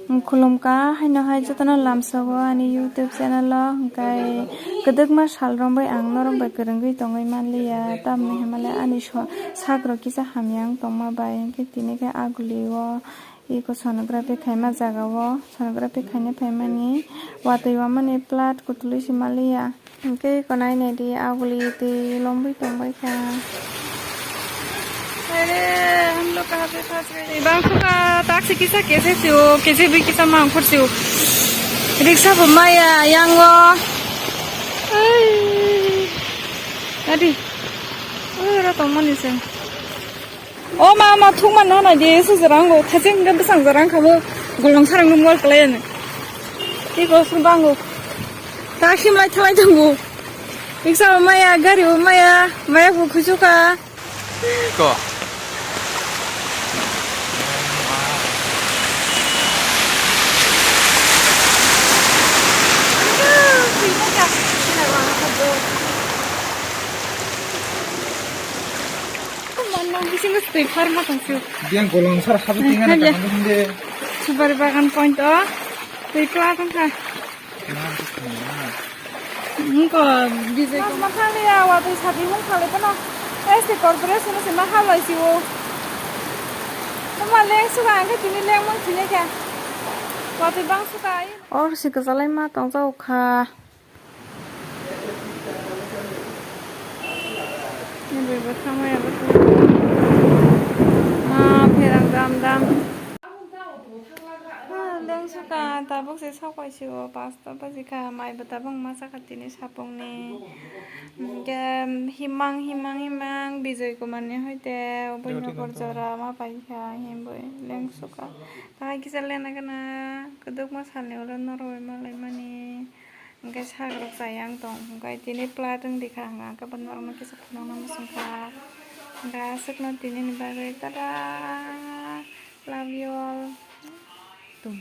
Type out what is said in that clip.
Khulumka haino jotano lamsago ani YouTube channel o hingkai kedekma salrong bai ang norong bai kwrwngwi tongwi manliya tamoni himale ani sagrok kisa hamyang tongma bai hingke tini ke aguliyo iko sonography khaima jagao sonography khaina phaimani watui wamani plat kutului simaliya hingke iko nainai di aguli tui longbai tongbai kha हम लोग कहाँ पे फंस गए बांसों का taksi kisah कैसे सियो कैसे भी kisah मांग कर सियो रिक्शा बमाया यांगो tadi rata mana sih oh mama tuh mana na dia seserang go tajeng nggak besar serang kamu golong sarang nunggu kalian ini kau sumbang go taksi mulai thalai tunggu riksha bamaya gari bamaya maya buku juga kok Diang golong sar habis tinggal di kampung Subari bagan point oh, dari kelas kan? Enggak, bisa. Mas mahal ya, waktu sapi pun kali pun si korporasi masih mahal loh sih wo. Cuma leng suka angkat ini leng mang sini kan? Waktu bang suka aja. Oh si kesalai mah tong jauh kah? Ini bebas sama ya betul. Perang dam-dam. Leng suka tabuk si sakwai siwo pasta pasika mai betabang masa katini sapong ni. Himang bijoy kumane hoite oboy nokor jora ma paika himboy leng suka. Tai kisa lena kana keduk masane ulan noroi malai mani. Engkai sagrok sayang tong engkai tini plateng dikanga kapan marang kisah punang nama sungka. Engkai asik nanti ini bagai tada. Love you all. Tum.